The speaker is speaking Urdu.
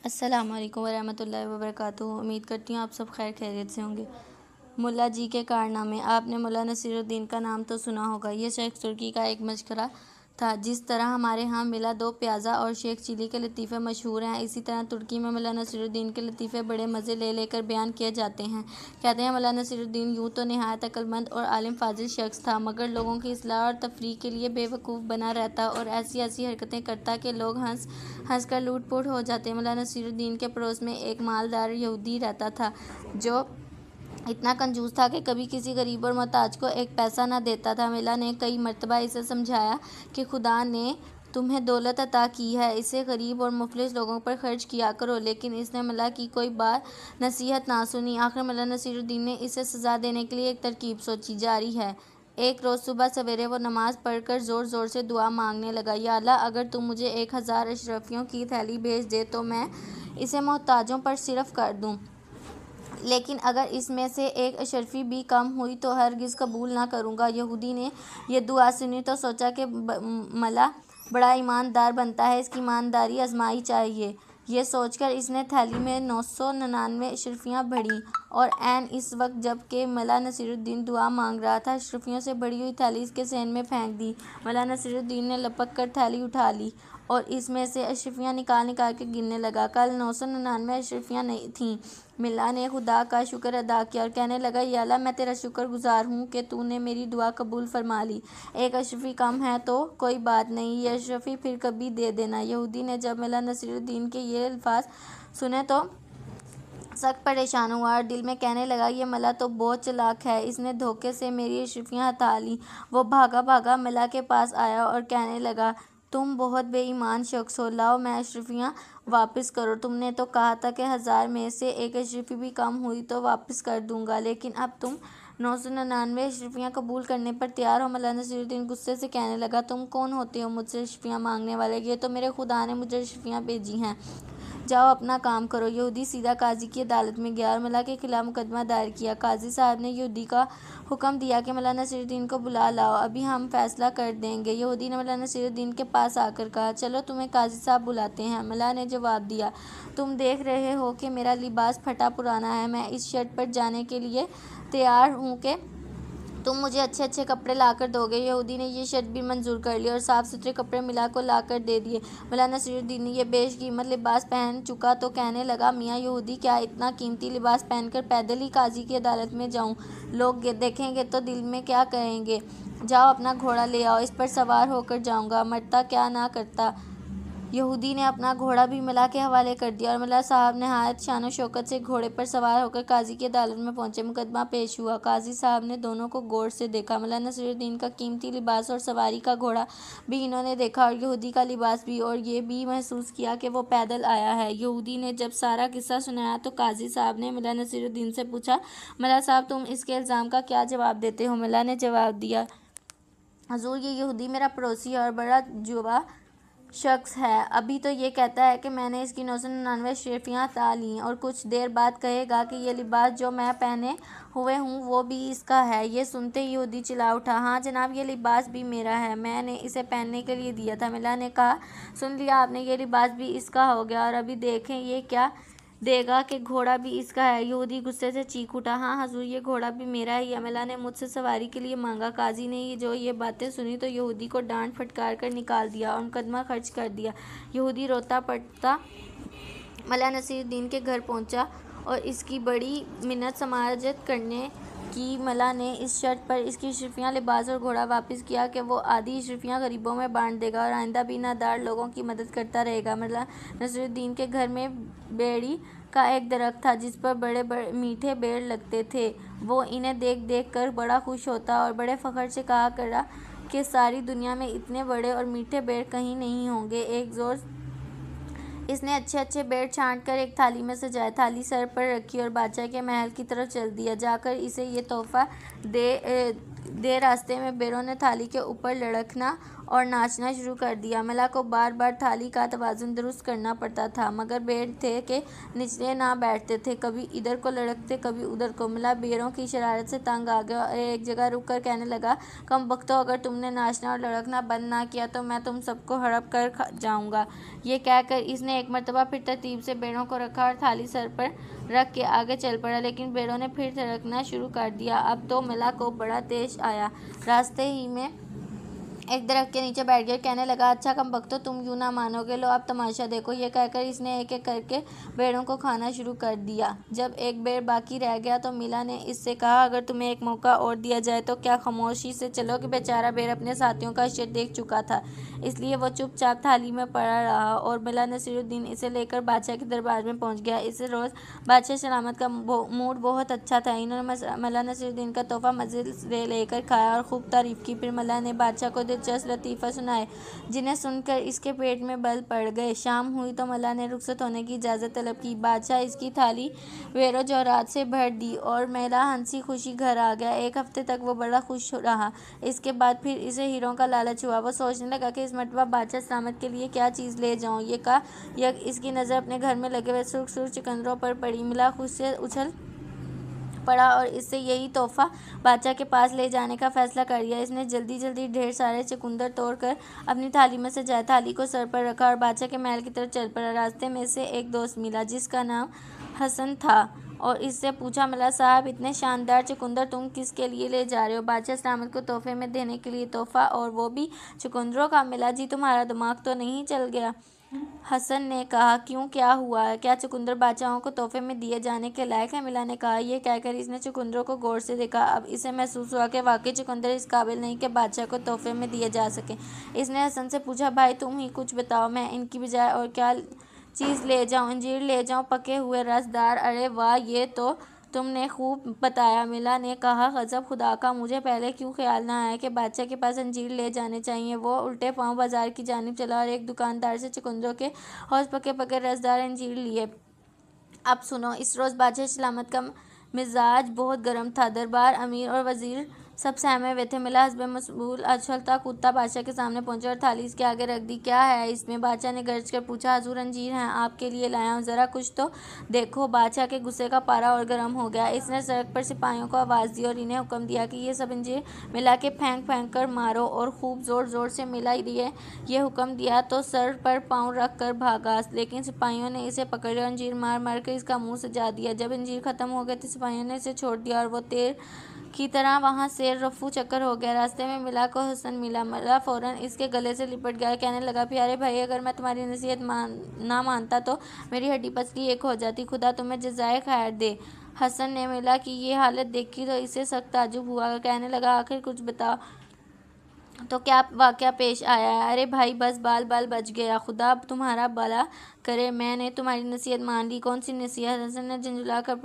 السلام علیکم ورحمۃ اللہ وبرکاتہ۔ امید کرتی ہوں آپ سب خیر خیریت سے ہوں گے۔ ملا جی کے کارنامے۔ آپ نے ملا نصیر الدین کا نام تو سنا ہوگا۔ یہ شخص ترکی کا ایک مشکرہ تھا۔ جس طرح ہمارے ہاں ملا دو پیازا اور شیخ چلی کے لطیفے مشہور ہیں، اسی طرح ترکی میں ملا نصیر الدین کے لطیفے بڑے مزے لے لے کر بیان کیے جاتے ہیں۔ کہتے ہیں ملا نصیر الدین یوں تو نہایت عقل مند اور عالم فاضل شخص تھا، مگر لوگوں کی اصلاح اور تفریح کے لیے بے وقوف بنا رہتا اور ایسی حرکتیں کرتا کہ لوگ ہنس ہنس کر لوٹ پوٹ ہو جاتے۔ ملا نصیر الدین کے پڑوس میں ایک مالدار یہودی رہتا تھا، جو اتنا کنجوس تھا کہ کبھی کسی غریب اور محتاج کو ایک پیسہ نہ دیتا تھا۔ ملا نے کئی مرتبہ اسے سمجھایا کہ خدا نے تمہیں دولت عطا کی ہے، اسے غریب اور مفلس لوگوں پر خرچ کیا کرو، لیکن اس نے ملا کی کوئی بات نصیحت نہ سنی۔ آخر ملا نصیر الدین نے اسے سزا دینے کے لیے ایک ترکیب سوچی۔ جاری ہے، ایک روز صبح سویرے وہ نماز پڑھ کر زور زور سے دعا مانگنے لگا، یا اللہ اگر تم مجھے 1000 اشرفیوں کی تھیلی بھیج دے تو میں اسے محتاجوں پر صرف کر دوں، لیکن اگر اس میں سے ایک اشرفی بھی کم ہوئی تو ہرگز قبول نہ کروں گا۔ یہودی نے یہ دعا سنی تو سوچا کہ ملا بڑا ایماندار بنتا ہے، اس کی ایمانداری آزمائی چاہیے۔ یہ سوچ کر اس نے تھیلی میں 999 اشرفیاں بھریں، اور عین اس وقت جب کہ ملا نصیر الدین دعا مانگ رہا تھا، اشرفیوں سے بھری ہوئی تھیلی اس کے صحن میں پھینک دی۔ ملا نصیر الدین نے لپک کر تھیلی اٹھا لی اور اس میں سے اشرفیاں نکال نکال کے گننے لگا۔ کل 999 اشرفیاں تھیں۔ ملا نے خدا کا شکر ادا کیا اور کہنے لگا، یا اللہ میں تیرا شکر گزار ہوں کہ تو نے میری دعا قبول فرما لی۔ ایک اشرفی کم ہے تو کوئی بات نہیں، یہ اشرفی پھر کبھی دے دینا۔ یہودی نے جب ملا نصیر الدین کے یہ الفاظ سنے تو سخت پریشان ہوا اور دل میں کہنے لگا، یہ ملا تو بہت چالاک ہے، اس نے دھوکے سے میری اشرفیاں ہٹا لیں۔ وہ بھاگا بھاگا ملا کے پاس آیا اور کہنے لگا، تم بہت بے ایمان شخص ہو، لاؤ میں اشرفیاں واپس کرو۔ تم نے تو کہا تھا کہ 1000 میں سے ایک اشرفی بھی کم ہوئی تو واپس کر دوں گا، لیکن اب تم 999 اشرفیاں قبول کرنے پر تیار ہو۔ ملا نصیر الدین غصے سے کہنے لگا، تم کون ہوتے ہو مجھ سے اشرفیاں مانگنے والے؟ یہ تو میرے خدا نے مجھے اشرفیاں بھیجی ہیں، جاؤ اپنا کام کرو۔ یہودی سیدھا قاضی کی عدالت میں گیا اور ملا کے خلاف مقدمہ دائر کیا۔ قاضی صاحب نے یہودی کو حکم دیا کہ ملا نصیر الدین کو بلا لاؤ، ابھی ہم فیصلہ کر دیں گے۔ یہودی نے ملا نصیر الدین کے پاس آ کر کہا، چلو تمہیں قاضی صاحب بلاتے ہیں۔ ملا نے جواب دیا، تم دیکھ رہے ہو کہ میرا لباس پھٹا پرانا ہے، میں اس شرط پر جانے کے لیے تیار ہوں کہ تم مجھے اچھے اچھے کپڑے لا کر دو گے۔ یہودی نے یہ شرط بھی منظور کر لی اور صاف ستھرے کپڑے ملا کو لا کر دے دیے۔ ملا نصیر الدین نے یہ بیش قیمت لباس پہن چکا تو کہنے لگا، میاں یہودی کیا اتنا قیمتی لباس پہن کر پیدل ہی قاضی کی عدالت میں جاؤں؟ لوگ دیکھیں گے تو دل میں کیا کہیں گے؟ جاؤ اپنا گھوڑا لے آؤ، اس پر سوار ہو کر جاؤں گا، مرتا کیا نہ کرتا۔ یہودی نے اپنا گھوڑا بھی ملا کے حوالے کر دیا اور ملا صاحب نہایت شان و شوکت سے گھوڑے پر سوار ہو کر قاضی کی عدالت میں پہنچے۔ مقدمہ پیش ہوا۔ قاضی صاحب نے دونوں کو غور سے دیکھا۔ ملا نصیر الدین کا قیمتی لباس اور سواری کا گھوڑا بھی انہوں نے دیکھا اور یہودی کا لباس بھی، اور یہ بھی محسوس کیا کہ وہ پیدل آیا ہے۔ یہودی نے جب سارا قصہ سنایا تو قاضی صاحب نے ملا نصیر الدین سے پوچھا، ملا صاحب تم اس کے الزام کا کیا جواب دیتے ہو؟ ملا نے جواب دیا، حضور یہ یہودی میرا پڑوسی ہے اور بڑا جوا شخص ہے، ابھی تو یہ کہتا ہے کہ میں نے اس کی 999 اشرفیاں ہٹا لیں اور کچھ دیر بعد کہے گا کہ یہ لباس جو میں پہنے ہوئے ہوں وہ بھی اس کا ہے۔ یہ سنتے ہی یہودی چلا اٹھا، ہاں جناب یہ لباس بھی میرا ہے، میں نے اسے پہننے کے لیے دیا تھا۔ ملا نے کہا، سن لیا آپ نے، یہ لباس بھی اس کا ہو گیا اور ابھی دیکھیں یہ کیا دے گا کہ گھوڑا بھی اس کا ہے۔ یہودی غصے سے چیخ اٹھا، ہاں حضور یہ گھوڑا بھی میرا ہی ہے، ملا نے مجھ سے سواری کے لیے مانگا۔ قاضی نے جو یہ باتیں سنی تو یہودی کو ڈانٹ پھٹکار کر نکال دیا اور مقدمہ خرچ کر دیا۔ یہودی روتا پڑتا ملا نصیر الدین کے گھر پہنچا اور اس کی بڑی منت سماجت کرنے کی۔ ملا نے اس شرط پر اس کی اشرفیاں، لباس اور گھوڑا واپس کیا کہ وہ آدھی اشرفیاں غریبوں میں بانٹ دے گا اور آئندہ بھی نادار لوگوں کی مدد کرتا رہے گا۔ ملا نصیر الدین کے گھر میں بیری کا ایک درخت تھا جس پر بڑے بڑے میٹھے بیر لگتے تھے۔ وہ انہیں دیکھ دیکھ کر بڑا خوش ہوتا اور بڑے فخر سے کہا کرتا کہ ساری دنیا میں اتنے بڑے اور میٹھے بیر کہیں نہیں ہوں گے۔ ایک روز اس نے اچھے اچھے بیر چھانٹ کر ایک تھالی میں سجائے، تھالی سر پر رکھی اور بادشاہ کے محل کی طرف چل دیا۔ جا کر اسے یہ تحفہ دے راستے میں بیروں نے تھالی کے اوپر لڑکھنا اور ناچنا شروع کر دیا۔ ملا کو بار بار تھالی کا توازن درست کرنا پڑتا تھا، مگر بیر تھے کہ نچلے نہ بیٹھتے تھے، کبھی ادھر کو لڑکتے کبھی ادھر کو۔ ملا بیروں کی شرارت سے تنگ آ گیا اور ایک جگہ رک کر کہنے لگا، کم بختو، اگر تم نے ناچنا اور لڑکنا بند نہ کیا تو میں تم سب کو ہڑپ کر جاؤں گا۔ یہ کہہ کر اس نے ایک مرتبہ پھر ترتیب سے بیروں کو رکھا اور تھالی سر پر رکھ کے آگے چل پڑا، لیکن بیروں نے پھر تھرکنا شروع کر دیا۔ اب تو ملا کو بڑا طیش آیا، راستے ہی میں ایک درخت کے نیچے بیٹھ گیا اور کہنے لگا، اچھا کم بختو، تم یوں نہ مانو گے، لو اب تماشا دیکھو۔ یہ کہہ کر اس نے ایک ایک کر کے بیروں کو کھانا شروع کر دیا۔ جب ایک بیر باقی رہ گیا تو ملا نے اس سے کہا، اگر تمہیں ایک موقع اور دیا جائے تو کیا خاموشی سے چلو گے؟ بیچارہ بیر اپنے ساتھیوں کا حشر دیکھ چکا تھا، اس لیے وہ چپ چاپ تھالی میں پڑا رہا اور ملا نصیر الدین اسے لے کر بادشاہ کے دربار میں پہنچ گیا۔ اس روز بادشاہ سلامت کا موڈ بہت اچھا تھا۔ انہوں نے ملا نصیر الدین کا تحفہ مزے سے لے کر کھایا اور خوب تعریف کی۔ پھر ملا نے بادشاہ کو دلچسپ لطیفے سنائے، جنہیں سن کر اس کے پیٹ میں بل پڑ گئے۔ شام ہوئی تو ملا نے رخصت ہونے کی اجازت طلب کی۔ بادشاہ اس کی تھالی زیور و جواہرات سے بھر دی اور ملا ہنسی خوشی گھر آ گیا۔ ایک ہفتے تک وہ بڑا خوش رہا، اس کے بعد پھر اسے ہیروں کا لالچ ہوا۔ وہ سوچنے لگا کہ اس مرتبہ بادشاہ سلامت کے لیے کیا چیز لے جاؤں۔ یہ کہا یک اس کی نظر اپنے گھر میں لگے ہوئے سرخ سرخ چقندروں پر پڑی۔ ملا خوشی سے اچھل پڑا اور اس سے یہی تحفہ بادشاہ کے پاس لے جانے کا فیصلہ کر لیا۔ اس نے جلدی جلدی ڈھیر سارے چقندر توڑ کر اپنی تھالی میں سجائے، تھالی کو سر پر رکھا اور بادشاہ کے محل کی طرف چل پڑا۔ راستے میں اسے ایک دوست ملا جس کا نام حسن تھا، اور اس سے پوچھا، ملا صاحب، اتنے شاندار چقندر تم کس کے لیے لے جا رہے ہو؟ بادشاہ سلامت کو تحفے میں دینے کے لیے۔ تحفہ، اور وہ بھی چقندروں کا؟ ملا جی، تمہارا دماغ تو نہیں چل گیا؟ حسن نے کہا، کیوں، کیا ہوا؟ کیا چقندر بادشاہوں کو تحفے میں دیے جانے کے لائق ہیں؟ ملا نے کہا۔ یہ کہہ کر اس نے چقندروں کو غور سے دیکھا۔ اب اسے محسوس ہوا کہ واقعی چقندر اس قابل نہیں کہ بادشاہ کو تحفے میں دیے جا سکیں۔ اس نے حسن سے پوچھا، بھائی تم ہی کچھ بتاؤ، میں ان کی بجائے اور کیا چیز لے جاؤں؟ انجیر لے جاؤں، پکے ہوئے رس دار؟ ارے واہ، یہ تو تم نے خوب بتایا۔ ملا نے کہا، غضب خدا کا، مجھے پہلے کیوں خیال نہ آیا کہ بادشاہ کے پاس انجیر لے جانے چاہیے۔ وہ الٹے پاؤں بازار کی جانب چلا اور ایک دکاندار سے چقندروں کے حوض پکے پکے رس دار انجیر لیے۔ اب سنو، اس روز بادشاہ سلامت کا مزاج بہت گرم تھا۔ دربار، امیر اور وزیر سب سہمے ہوئے تھے۔ ملا حسبِ مسئول اچھلتا کودتا بادشاہ کے سامنے پہنچا اور تھالی اس کے آگے رکھ دی۔ کیا ہے اس میں؟ بادشاہ نے گرج کر پوچھا۔ حضور، انجیر ہیں، آپ کے لیے لایا ہوں، ذرا کچھ تو دیکھو۔ بادشاہ کے غصے کا پارا اور گرم ہو گیا۔ اس نے سڑک پر سپاہیوں کو آواز دی اور انہیں حکم دیا کہ یہ سب انجیر ملا کے پھینک پھینک کر مارو، اور خوب زور زور سے۔ ملا یہ حکم دیا تو سر پر پاؤں رکھ کر بھاگا، لیکن سپاہیوں نے اسے پکڑ لیا اور انجیر مار مار کر اس کا منہ سجا دیا۔ جب انجیر ختم ہو گئے تو سپاہیوں نے اسے چھوڑ دیا اور وہ تیر کی طرح وہاں سے رفو چکر ہو گیا۔ راستے میں ملا کو حسن ملا۔ ملا فوراً اس کے گلے سے لپٹ گیا اور کہنے لگا، پیارے بھائی، اگر میں تمہاری نصیحت نہ مانتا تو میری ہڈی پسلی ایک ہو جاتی، خدا تمہیں جزائے خیر دے۔ حسن نے ملا کی یہ حالت دیکھی تو اسے سخت تعجب ہوا۔ کہنے لگا، آخر کچھ بتاؤ تو کیا واقعہ پیش آیا ہے؟ ارے بھائی، بس بال بال بچ گیا، خدا تمہارا بھلا کرے، میں نے تمہاری نصیحت مان لی۔ کون سی نصیحت؟ حسن نے جھنجھلا کر